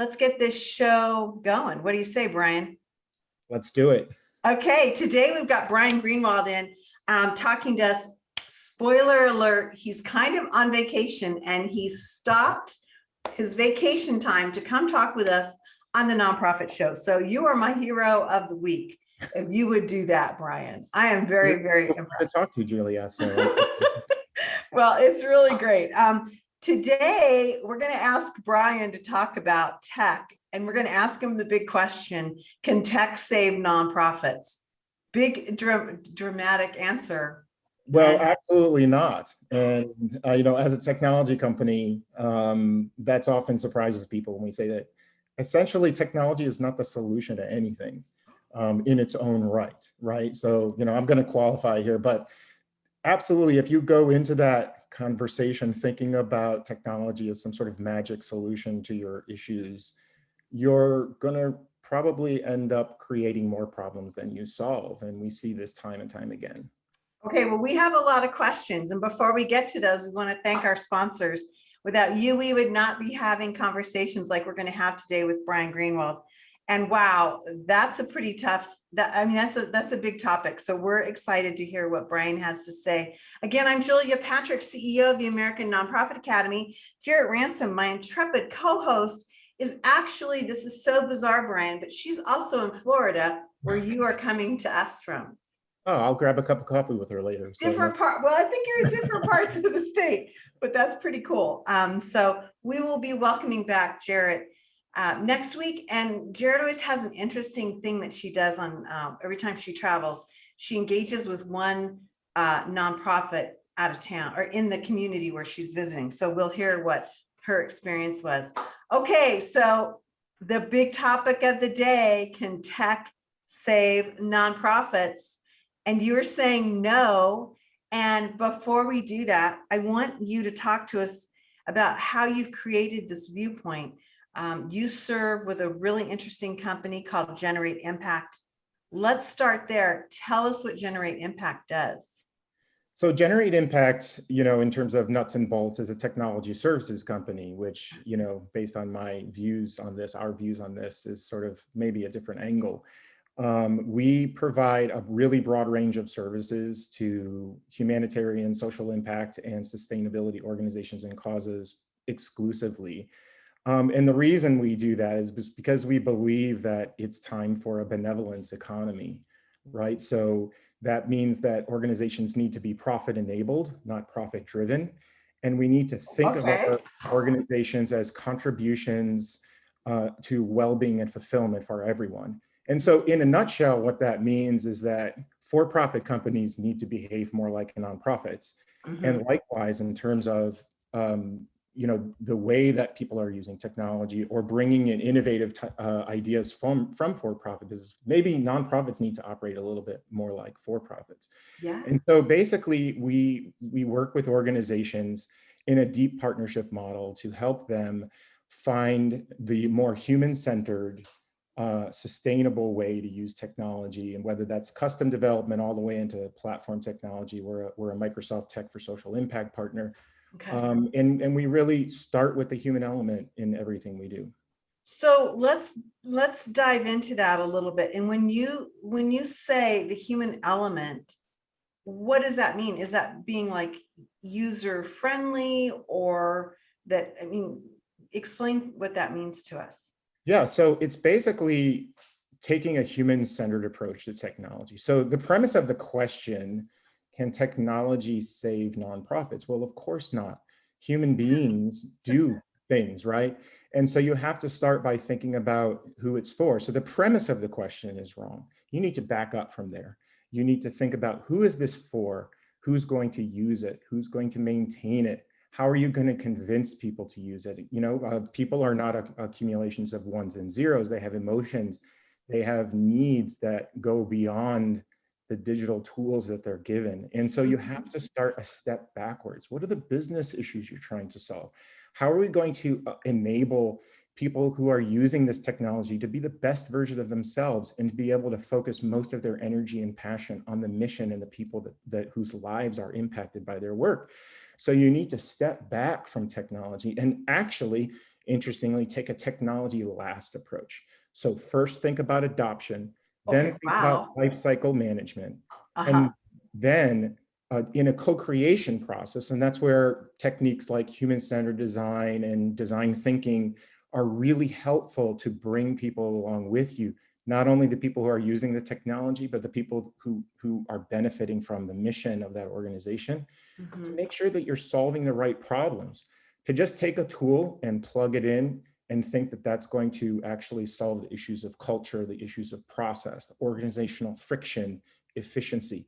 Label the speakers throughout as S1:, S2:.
S1: let's get this show going. What do you say, Brian?
S2: Let's do it.
S1: Okay, today we've got Brian Greenwald in talking to us. Spoiler alert, he's kind of on vacation and he stopped his vacation time to come talk with us on the Nonprofit Show. So you are my hero of the week. If you would do that, Brian. I am very, very impressed.
S2: To talk to you, Julia. So.
S1: Well, it's really great. Today, we're going to ask Brian to talk about tech, and we're going to ask him the big question, can tech save nonprofits? Big, dramatic answer.
S2: Well, absolutely not. And, as a technology company, that's often surprises people when we say that essentially technology is not the solution to anything in its own right? So, I'm going to qualify here, but absolutely, if you go into that conversation thinking about technology as some sort of magic solution to your issues, you're going to probably end up creating more problems than you solve. And we see this time and time again.
S1: Okay, well, we have a lot of questions. And before we get to those, we want to thank our sponsors. Without you, we would not be having conversations like we're going to have today with Brian Greenwald. And wow, that's a pretty tough, that's a big topic. So we're excited to hear what Brian has to say. Again, I'm Julia Patrick, CEO of the American Nonprofit Academy. Jarrett Ransom, my intrepid co-host, is actually, this is so bizarre, Brian, but she's also in Florida, where you are coming to us from.
S2: Oh, I'll grab a cup of coffee with her later.
S1: Different part. Well, I think you're in different parts of the state, but that's pretty cool. So we will be welcoming back Jarrett next week. And Jarrett always has an interesting thing that she does on every time she travels. She engages with one nonprofit out of town or in the community where she's visiting. So we'll hear what her experience was. Okay, so the big topic of the day, can tech save nonprofits? And you're saying no. And before we do that, I want you to talk to us about how you've created this viewpoint. You serve with a really interesting company called Generate Impact. Let's start there. Tell us what Generate Impact does.
S2: So Generate Impact, in terms of nuts and bolts, is a technology services company, which, based on my views on this, our views on this is sort of maybe a different angle. We provide a really broad range of services to humanitarian, social impact, and sustainability organizations and causes exclusively. And the reason we do that is because we believe that it's time for a benevolence economy, right? So that means that organizations need to be profit-enabled, not profit-driven. And we need to think of our organizations as contributions to well-being and fulfillment for everyone. And so in a nutshell, what that means is that for-profit companies need to behave more like nonprofits. Mm-hmm. And likewise, in terms of, the way that people are using technology or bringing in innovative ideas from for-profit business, maybe nonprofits need to operate a little bit more like for-profits. Yeah. And so basically, we work with organizations in a deep partnership model to help them find the more human-centered, sustainable way to use technology, and whether that's custom development all the way into platform technology. We're a Microsoft Tech for Social Impact partner. Okay. And we really start with the human element in everything we do.
S1: So let's dive into that a little bit. And when you say the human element, what does that mean? Is that being like user friendly, or that, explain what that means to us.
S2: Yeah, so it's basically taking a human-centered approach to technology. So the premise of the question, can technology save nonprofits? Well, of course not. Human beings do things, right? And so you have to start by thinking about who it's for. So the premise of the question is wrong. You need to back up from there. You need to think about, who is this for? Who's going to use it? Who's going to maintain it? How are you going to convince people to use it? People are not accumulations of ones and zeros. They have emotions. They have needs that go beyond the digital tools that they're given. And so you have to start a step backwards. What are the business issues you're trying to solve? How are we going to enable people who are using this technology to be the best version of themselves and to be able to focus most of their energy and passion on the mission and the people that whose lives are impacted by their work? So you need to step back from technology and actually interestingly, take a technology last approach. So first think about adoption, then
S1: Okay,
S2: think about
S1: wow.
S2: life cycle management,
S1: Uh-huh.
S2: and then in a co-creation process, and that's where techniques like human-centered design and design thinking are really helpful to bring people along with you, not only the people who are using the technology, but the people who are benefiting from the mission of that organization, to
S1: Mhm.
S2: make sure that you're solving the right problems. To just take a tool and plug it in and think that that's going to actually solve the issues of culture, the issues of process, organizational friction, efficiency,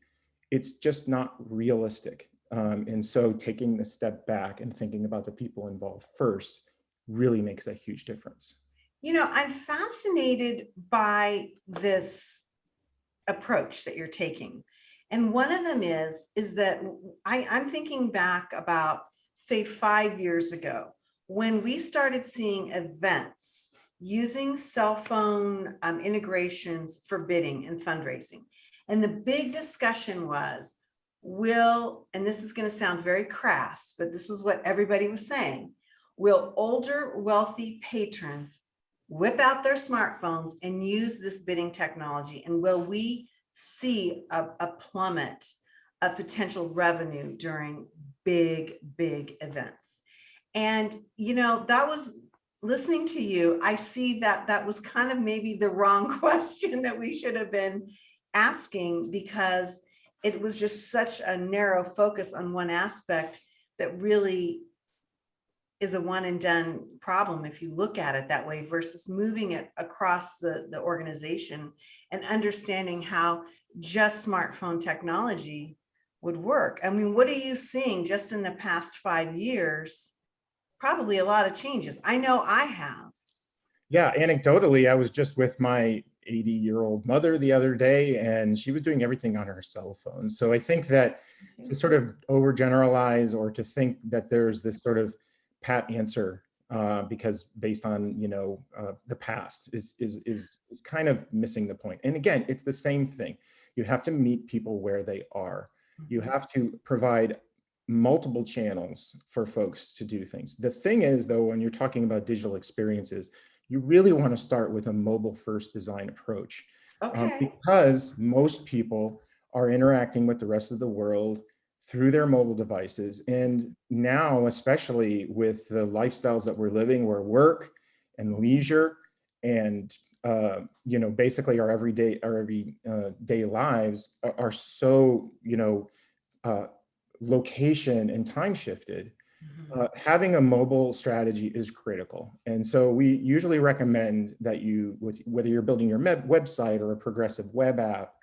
S2: it's just not realistic. And so taking the step back and thinking about the people involved first really makes a huge difference.
S1: I'm fascinated by this approach that you're taking. And one of them is that I'm thinking back about, say, 5 years ago, when we started seeing events using cell phone integrations for bidding and fundraising. And the big discussion was, and this is going to sound very crass, but this was what everybody was saying, will older, wealthy patrons whip out their smartphones and use this bidding technology? And will we see a plummet of potential revenue during big events? And, that was, listening to you, I see that that was kind of maybe the wrong question that we should have been asking, because it was just such a narrow focus on one aspect that really is a one and done problem if you look at it that way, versus moving it across the organization and understanding how just smartphone technology would work. I mean, what are you seeing just in the past 5 years? Probably a lot of changes. I know I have.
S2: Yeah, anecdotally, I was just with my 80-year-old mother the other day, and she was doing everything on her cell phone. So I think that to sort of overgeneralize, or to think that there's this sort of pat answer, because based on the past, is kind of missing the point. And again, it's the same thing. You have to meet people where they are. You have to provide multiple channels for folks to do things. The thing is, though, when you're talking about digital experiences, you really want to start with a mobile first design approach,
S1: Okay.
S2: because most people are interacting with the rest of the world through their mobile devices. And now, especially with the lifestyles that we're living, where work and leisure and basically our day lives are so uh, location and time shifted. Having a mobile strategy is critical. And so we usually recommend that whether you're building your website or a progressive web app,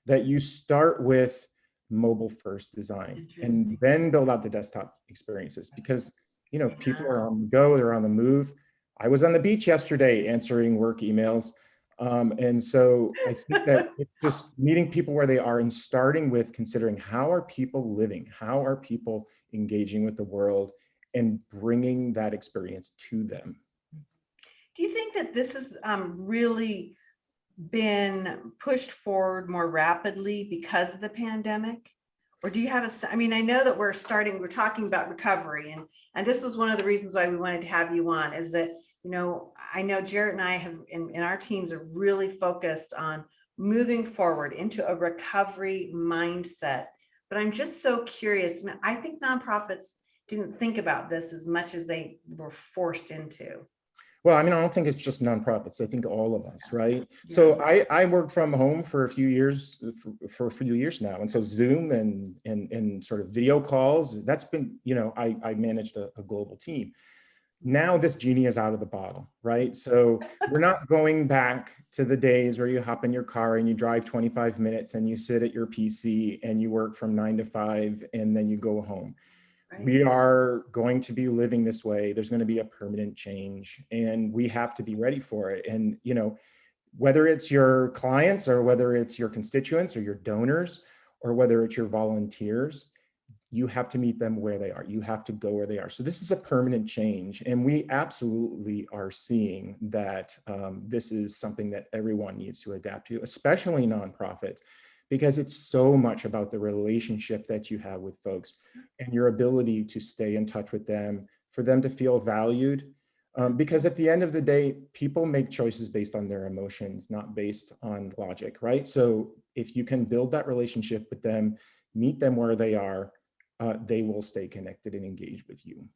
S2: that you start with mobile first design and
S1: Interesting.
S2: then build out the desktop experiences, because people
S1: Yeah.
S2: are on the go, they're on the move. I was on the beach yesterday answering work emails. And so I think that it's just meeting people where they are and starting with considering, how are people living? How are people engaging with the world, and bringing that experience to them?
S1: Do you think that this has really been pushed forward more rapidly because of the pandemic? Or do you have I mean, I know that we're talking about recovery, and this is one of the reasons why we wanted to have you on, is that, I know Jarrett and I have in our teams are really focused on moving forward into a recovery mindset. But I'm just so curious, and I think nonprofits didn't think about this as much as they were forced into.
S2: Well, I mean, I don't think it's just nonprofits. I think all of us, right?
S1: Yes.
S2: So I worked from home for a few years, for a few years now. And so Zoom and sort of video calls, that's been, I managed a global team. Now this genie is out of the bottle, right? So we're not going back to the days where you hop in your car and you drive 25 minutes and you sit at your PC and you work from 9 to 5 and then you go home.
S1: Right.
S2: We are going to be living this way. There's going to be a permanent change, and we have to be ready for it. And, whether it's your clients, or whether it's your constituents or your donors, or whether it's your volunteers, you have to meet them where they are. You have to go where they are. So this is a permanent change. And we absolutely are seeing that this is something that everyone needs to adapt to, especially nonprofits, because it's so much about the relationship that you have with folks and your ability to stay in touch with them, for them to feel valued, Because at the end of the day, people make choices based on their emotions, not based on logic, right? So if you can build that relationship with them, meet them where they are, they will stay connected and engaged with you.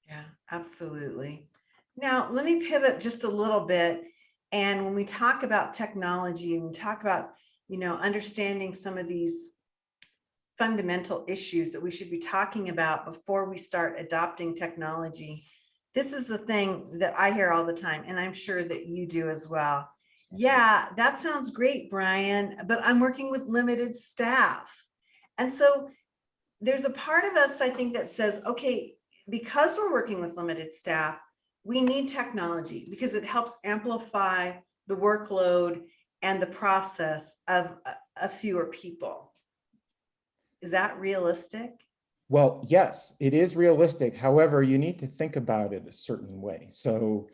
S1: Yeah, absolutely. Now, let me pivot just a little bit. And when we talk about technology and we talk about, understanding some of these fundamental issues that we should be talking about before we start adopting technology, this is the thing that I hear all the time, and I'm sure that you do as well. Yeah, that sounds great, Brian, but I'm working with limited staff. And so there's a part of us, I think, that says, okay, because we're working with limited staff, we need technology because it helps amplify the workload and the process of a fewer people. Is that realistic?
S2: Well, yes, it is realistic. However, you need to think about it a certain way. So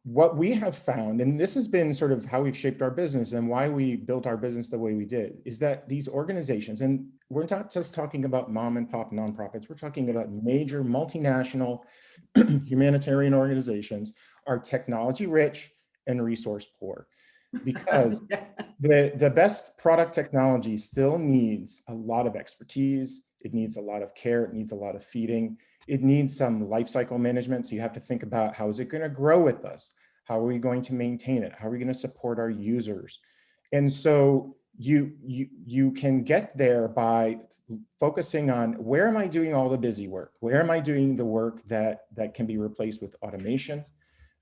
S2: what we have found, and this has been sort of how we've shaped our business and why we built our business the way we did, is that these organizations, and we're not just talking about mom and pop nonprofits, we're talking about major multinational humanitarian organizations, are technology rich and resource poor. Because the best product technology still needs a lot of expertise. It needs a lot of care. It needs a lot of feeding. It needs some life cycle management. So you have to think about, how is it going to grow with us? How are we going to maintain it? How are we going to support our users? And so you can get there by focusing on, where am I doing all the busy work? Where am I doing the work that can be replaced with automation?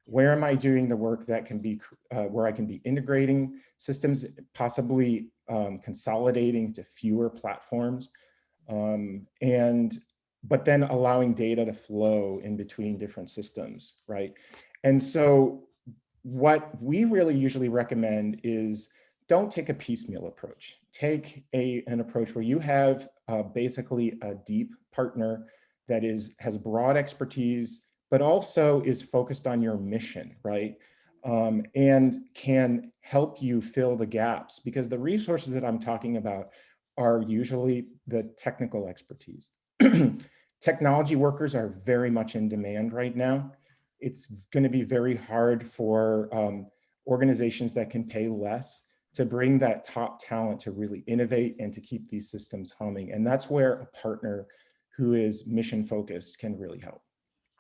S2: Where am I doing the work that can be, where I can be integrating systems, possibly consolidating to fewer platforms, but then allowing data to flow in between different systems, right? And so what we really usually recommend is, don't take a piecemeal approach. Take an approach where you have basically a deep partner that has broad expertise, but also is focused on your mission, right? And can help you fill the gaps, because the resources that I'm talking about are usually the technical expertise. Technology workers are very much in demand right now. It's going to be very hard for organizations that can pay less to bring that top talent to really innovate and to keep these systems humming. And that's where a partner who is mission focused can really help.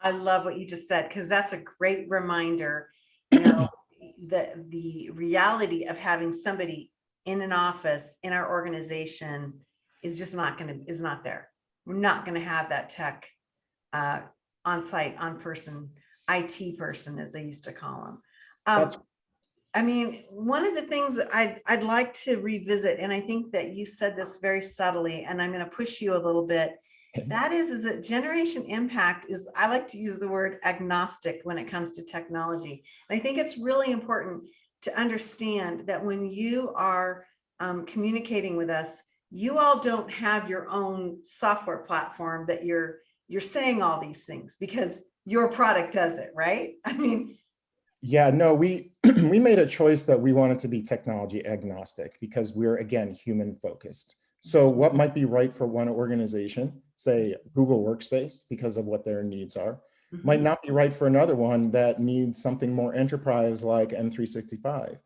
S1: I love what you just said, because that's a great reminder. The reality of having somebody in an office in our organization is just not there. We're not going to have that tech on site, on person, IT person, as they used to call them. I mean, one of the things that I'd like to revisit, and I think that you said this very subtly, and I'm going to push you a little bit, that is that Generation Impact is, I like to use the word agnostic when it comes to technology. And I think it's really important to understand that when you are communicating with us, you all don't have your own software platform that you're saying all these things because your product does it, right? I mean,
S2: yeah, no, we made a choice that we wanted to be technology agnostic because we're, again, human focused. So what might be right for one organization, say Google Workspace, because of what their needs are, might not be right for another one that needs something more enterprise like M365.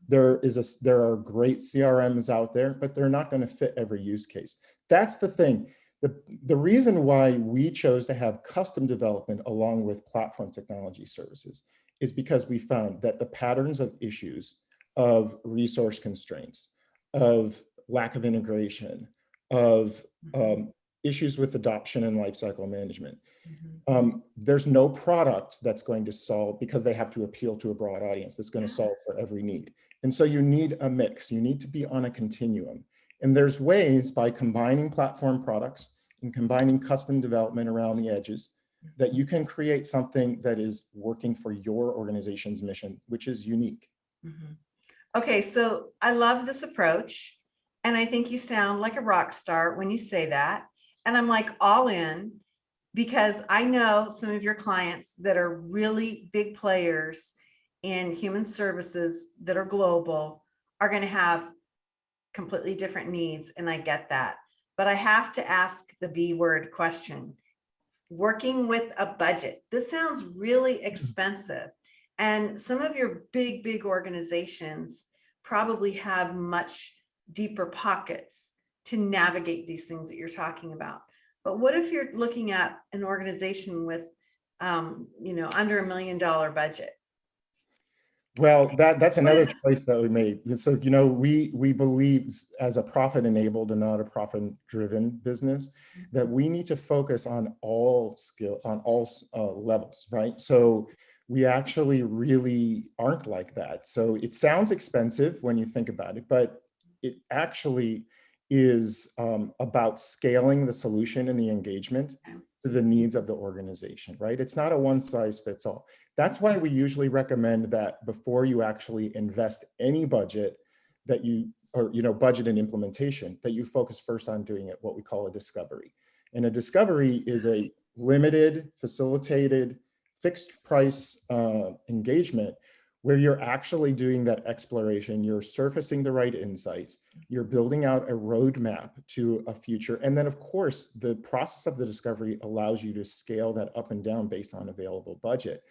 S2: There are great CRMs out there, but they're not going to fit every use case. That's the thing. The reason why we chose to have custom development along with platform technology services is because we found that the patterns of issues of resource constraints, of lack of integration, of issues with adoption and lifecycle management, there's no product that's going to solve, because they have to appeal to a broad audience, that's going to solve for every need. And so you need a mix. You need to be on a continuum. And there's ways, by combining platform products and combining custom development around the edges, that you can create something that is working for your organization's mission, which is unique.
S1: Okay, so I love this approach. And I think you sound like a rock star when you say that. And I'm like all in, because I know some of your clients that are really big players in human services that are global are going to have completely different needs. And I get that. But I have to ask the B word question. working with a budget. This sounds really expensive. And some of your big organizations probably have much deeper pockets to navigate these things that you're talking about. But what if you're looking at an organization with, under $1 million budget?
S2: Well, that's
S1: What
S2: another
S1: is this?
S2: choice that we made. So, we believe as a profit-enabled and not a profit-driven business, that we need to focus on all levels, right? So we actually really aren't like that. So it sounds expensive when you think about it, but it actually is about scaling the solution and the engagement to the needs of the organization, right? It's not a one size fits all. That's why we usually recommend that before you actually invest any budget that budget and implementation, that you focus first on doing it, what we call a discovery. And a discovery is a limited, facilitated, fixed price engagement where you're actually doing that exploration, you're surfacing the right insights, you're building out a roadmap to a future. And then of course, the process of the discovery allows you to scale that up and down based on available budget.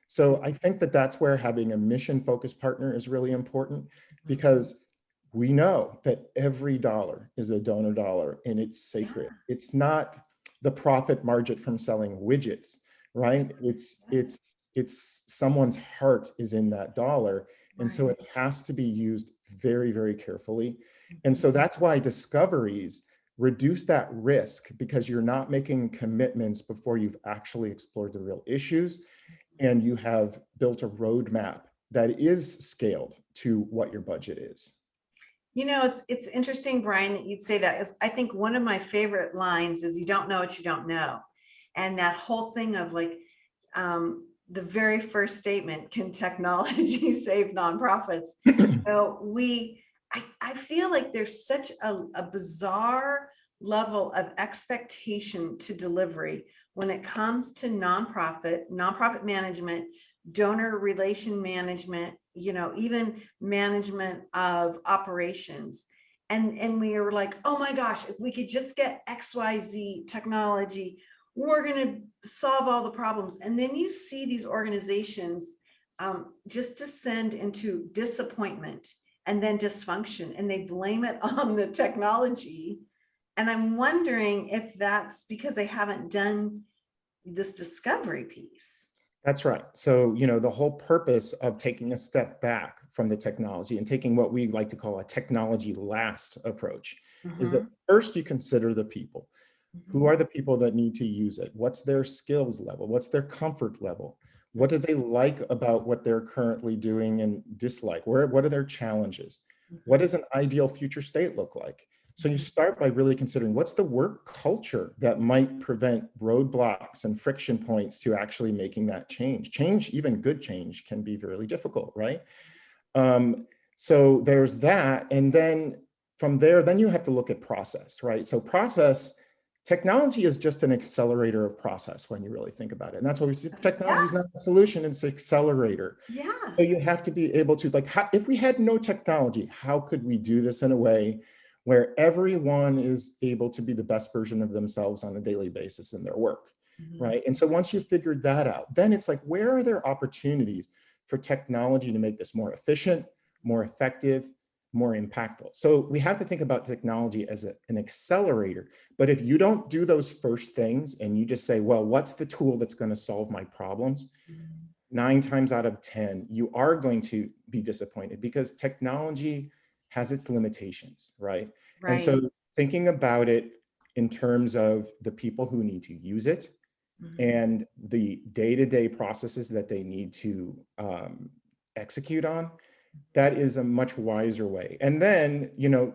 S2: So I think that that's where having a mission-focused partner is really important, because we know that every dollar is a donor dollar and it's sacred. It's not the profit margin from selling widgets, right? It's someone's heart is in that dollar. And so it has to be used very, very carefully. And so that's why discoveries reduce that risk, because you're not making commitments before you've actually explored the real issues. And you have built a roadmap that is scaled to what your budget is.
S1: It's interesting, Brian, that you'd say that. Is I think one of my favorite lines is, you don't know what you don't know. And that whole thing of like, the very first statement, can technology save nonprofits? So I feel like there's such a bizarre level of expectation to delivery when it comes to nonprofit management, donor relation management, even management of operations. And we were like, oh my gosh, if we could just get XYZ technology, we're going to solve all the problems. And then you see these organizations just descend into disappointment and then dysfunction, and they blame it on the technology. And I'm wondering if that's because they haven't done this discovery piece.
S2: That's right. So, the whole purpose of taking a step back from the technology and taking what we like to call a technology last approach is that first you consider the people. Who are the people that need to use it? What's their skills level? What's their comfort level? What do they like about what they're currently doing and dislike? What are their challenges? What does an ideal future state look like? So you start by really considering what's the work culture that might prevent roadblocks and friction points to actually making that change. Change, even good change, can be really difficult, right? So there's that. And then from there, then you have to look at process, right? So technology is just an accelerator of process when you really think about it. And that's why we see technology is not a solution, it's an accelerator.
S1: Yeah.
S2: So you have to be able to, if we had no technology, how could we do this in a way where everyone is able to be the best version of themselves on a daily basis in their work, right? And so once you've figured that out, then it's like, where are there opportunities for technology to make this more efficient, more effective, more impactful? So we have to think about technology as an accelerator. But if you don't do those first things and you just say, well, what's the tool that's going to solve my problems? 9 times out of 10, you are going to be disappointed, because technology has its limitations, right? And so thinking about it in terms of the people who need to use it and the day-to-day processes that they need to execute on, that is a much wiser way. And then,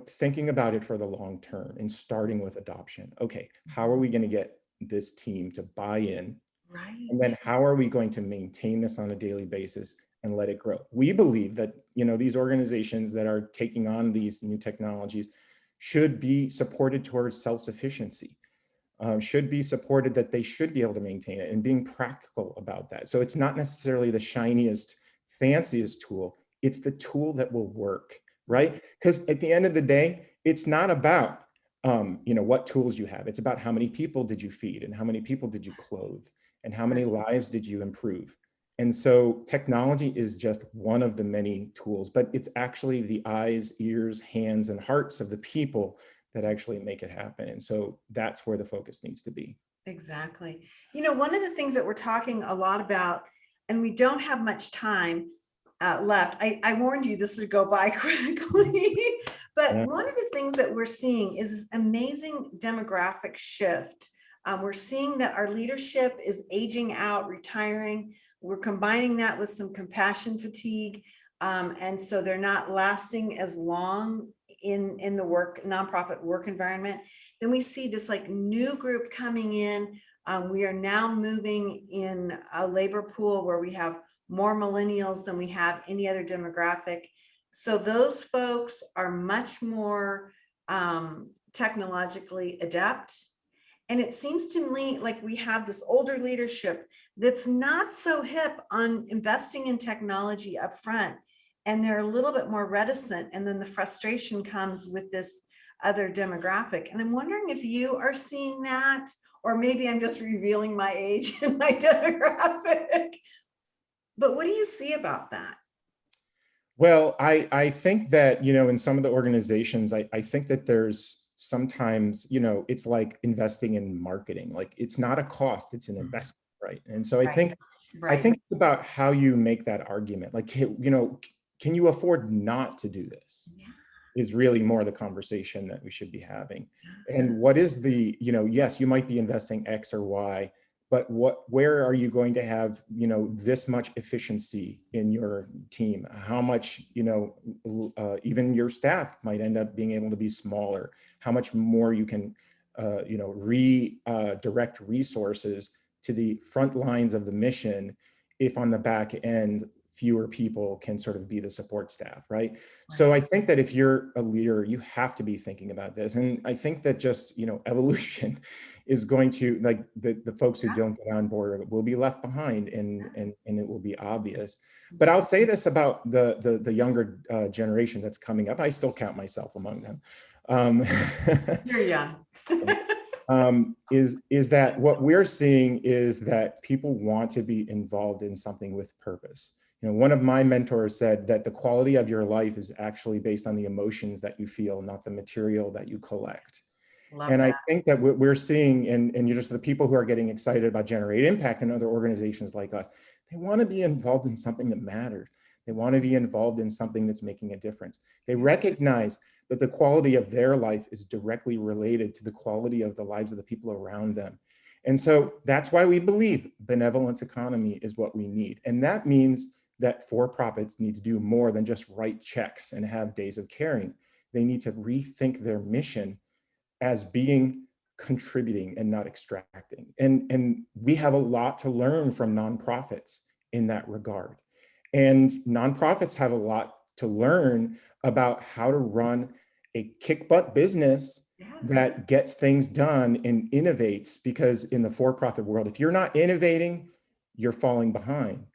S2: thinking about it for the long term and starting with adoption. Okay, how are we going to get this team to buy in? Right. And then how are we going to maintain this on a daily basis and let it grow? We believe that, these organizations that are taking on these new technologies should be supported towards self-sufficiency, should be supported that they should be able to maintain it, and being practical about that. So it's not necessarily the shiniest, fanciest tool. It's the tool that will work, right? Because at the end of the day, it's not about what tools you have. It's about how many people did you feed and how many people did you clothe and how many lives did you improve. And so technology is just one of the many tools, but it's actually the eyes, ears, hands, and hearts of the people that actually make it happen. And so that's where the focus needs to be.
S1: Exactly. One of the things that we're talking a lot about, and we don't have much time left. I warned you this would go by quickly, but
S2: Yeah.
S1: one of the things that we're seeing is this amazing demographic shift. We're seeing that our leadership is aging out, retiring. We're combining that with some compassion fatigue. And so they're not lasting as long in the nonprofit work environment. Then we see this like new group coming in. We are now moving in a labor pool where we have more millennials than we have any other demographic. So those folks are much more technologically adept. And it seems to me like we have this older leadership that's not so hip on investing in technology up front. And they're a little bit more reticent. And then the frustration comes with this other demographic. And I'm wondering if you are seeing that, or maybe I'm just revealing my age and my demographic. But what do you see about that?
S2: Well, I think that, in some of the organizations, I think that there's sometimes, it's like investing in marketing. Like it's not a cost, it's an investment, right? And so I think it's about how you make that argument. Like, can you afford not to do this?
S1: Yeah.
S2: Is really more the conversation that we should be having. And what is the, yes, you might be investing X or Y, but where are you going to have, this much efficiency in your team? How much, even your staff might end up being able to be smaller, how much more you can, redirect resources to the front lines of the mission if on the back end fewer people can sort of be the support staff, right? So I think that if you're a leader, you have to be thinking about this. And I think that just, evolution is going to, like, the folks who don't get on board will be left behind, and it will be obvious. But I'll say this about the younger generation that's coming up. I still count myself among them.
S1: You're young.
S2: Is that what we're seeing is that people want to be involved in something with purpose. One of my mentors said that the quality of your life is actually based on the emotions that you feel, not the material that you collect. And I think that what we're seeing, and you're just the people who are getting excited about Generate Impact and other organizations like us, they want to be involved in something that matters. They want to be involved in something that's making a difference. They recognize that the quality of their life is directly related to the quality of the lives of the people around them. And so that's why we believe benevolence economy is what we need. And that means that for-profits need to do more than just write checks and have days of caring. They need to rethink their mission as being contributing and not extracting. And we have a lot to learn from nonprofits in that regard. And nonprofits have a lot to learn about how to run a kick-butt business that gets things done and innovates, because in the for-profit world, if you're not innovating, you're falling behind.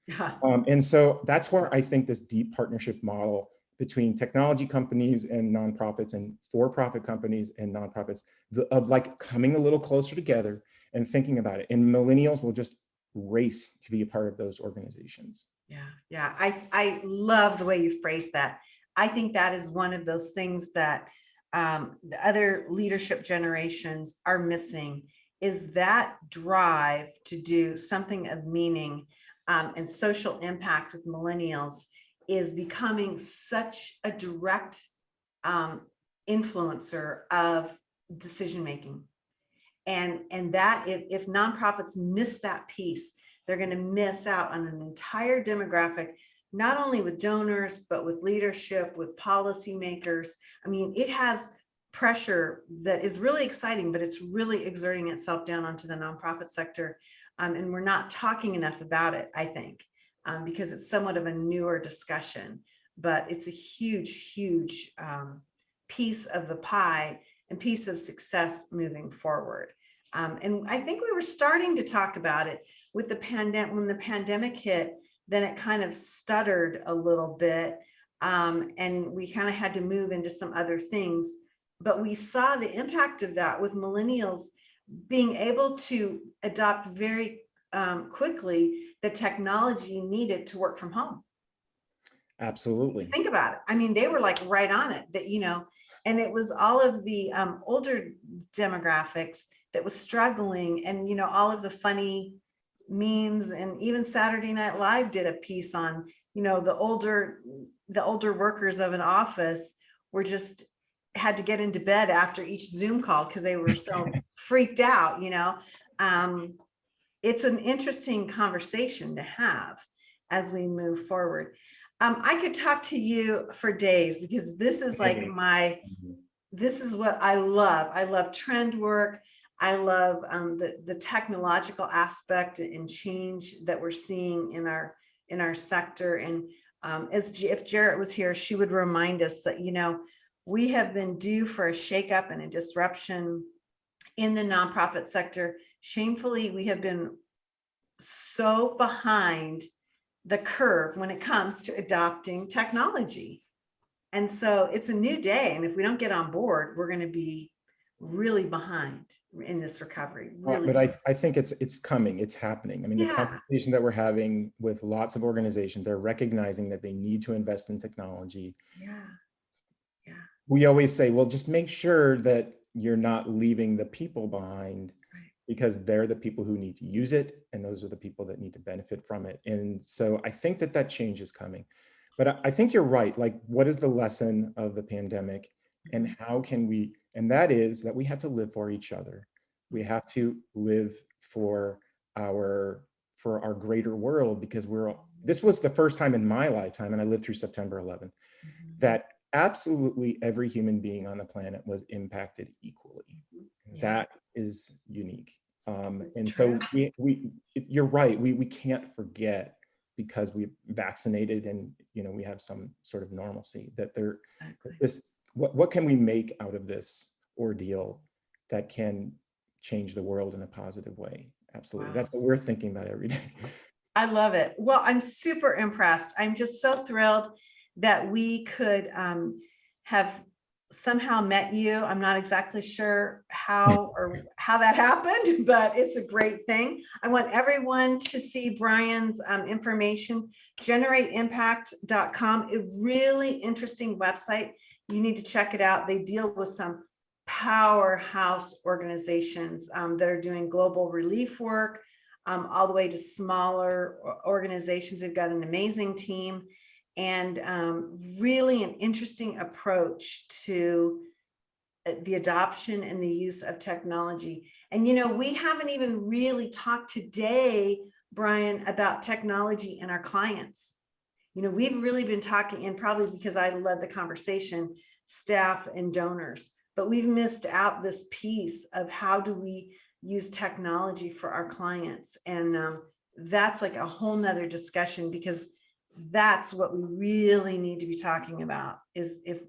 S2: And so that's where I think this deep partnership model between technology companies and nonprofits and for-profit companies and nonprofits, of like coming a little closer together and thinking about it. And millennials will just race to be a part of those organizations.
S1: Yeah. I love the way you phrase that. I think that is one of those things that the other leadership generations are missing, is that drive to do something of meaning and social impact with millennials is becoming such a direct influencer of decision-making. And that if nonprofits miss that piece, they're going to miss out on an entire demographic, not only with donors, but with leadership, with policymakers. I mean, it has pressure that is really exciting, but it's really exerting itself down onto the nonprofit sector. And we're not talking enough about it, I think, because it's somewhat of a newer discussion, but it's a huge, huge piece of the pie and piece of success moving forward. And I think we were starting to talk about it with the pandemic. When the pandemic hit, then it kind of stuttered a little bit, and we kind of had to move into some other things. but we saw the impact of that with millennials being able to adopt very quickly the technology needed to work from home.
S2: Absolutely.
S1: Think about it. I mean, they were like right on it, that, you know, and it was all of the older demographics that was struggling, and, you know, all of the funny memes, and even Saturday Night Live did a piece on, you know, the older workers of an office were just had to get into bed after each Zoom call because they were so freaked out, you know. It's an interesting conversation to have as we move forward. I could talk to you for days, because this is like this is what I love. I love trend work. I love the technological aspect and change that we're seeing in our sector. And if Jarrett was here, she would remind us that, you know, we have been due for a shakeup and a disruption in the nonprofit sector. Shamefully, we have been so behind the curve when it comes to adopting technology. And so it's a new day. And if we don't get on board, we're going to be really behind in this recovery. Really.
S2: But I think it's coming, it's happening. I mean, the conversation that we're having with lots of organizations, they're recognizing that they need to invest in technology.
S1: Yeah.
S2: We always say, well, just make sure that you're not leaving the people behind, because they're the people who need to use it, and those are the people that need to benefit from it. And so I think that change is coming. But I think you're right. Like, what is the lesson of the pandemic, and how can we, and that is that we have to live for each other. We have to live for our greater world, because this was the first time in my lifetime, and I lived through September 11th, that absolutely every human being on the planet was impacted equally. That is unique. And so you're right. We can't forget, because we vaccinated and, you know, we have some sort of normalcy, that what can we make out of this ordeal that can change the world in a positive way? Absolutely. Wow. That's what we're thinking about every day.
S1: I love it. Well, I'm super impressed. I'm just so thrilled that we could have somehow met you. I'm not exactly sure how that happened, but it's a great thing. I want everyone to see Brian's information, generateimpact.com, a really interesting website. You need to check it out. They deal with some powerhouse organizations that are doing global relief work, all the way to smaller organizations. They've got an amazing team, and really an interesting approach to the adoption and the use of technology. And, you know, we haven't even really talked today, Brian, about technology and our clients. You know, we've really been talking, and probably because I led the conversation, staff and donors, but we've missed out this piece of how do we use technology for our clients. And that's like a whole nother discussion, because that's what we really need to be talking about, is if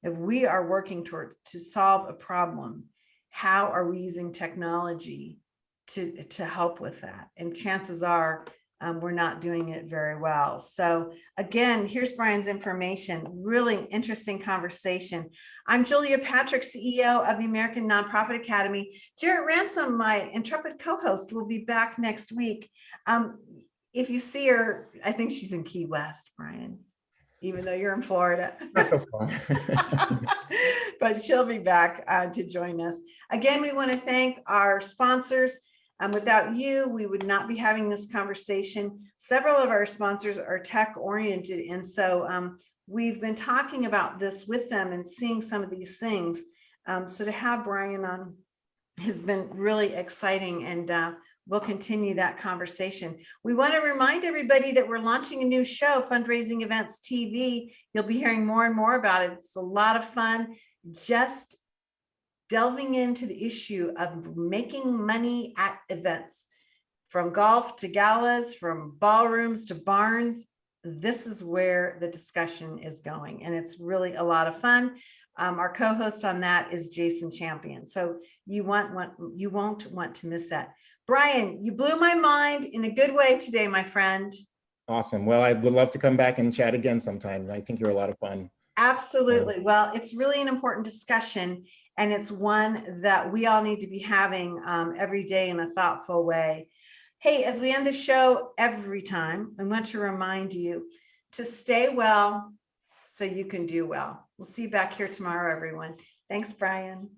S1: we are working to solve a problem, how are we using technology to help with that? And chances are we're not doing it very well. So again, here's Brian's information. Really interesting conversation. I'm Julia Patrick, CEO of the American Nonprofit Academy. Jarrett Ransom, my intrepid co-host, will be back next week. If you see her, I think she's in Key West, Brian, even though you're in Florida.
S2: Not so far.
S1: But she'll be back to join us. Again, we want to thank our sponsors. Without you, we would not be having this conversation. Several of our sponsors are tech oriented. And so we've been talking about this with them and seeing some of these things. So to have Brian on has been really exciting, and we'll continue that conversation. We want to remind everybody that we're launching a new show, Fundraising Events TV. You'll be hearing more and more about it. It's a lot of fun, just delving into the issue of making money at events, from golf to galas, from ballrooms to barns. This is where the discussion is going, and it's really a lot of fun. Our co-host on that is Jason Champion. So you won't want to miss that. Brian, you blew my mind in a good way today, my friend.
S2: Awesome. Well, I would love to come back and chat again sometime. I think you're a lot of fun.
S1: Absolutely. Well, it's really an important discussion. And it's one that we all need to be having every day in a thoughtful way. Hey, as we end the show every time, I want to remind you to stay well so you can do well. We'll see you back here tomorrow, everyone. Thanks, Brian.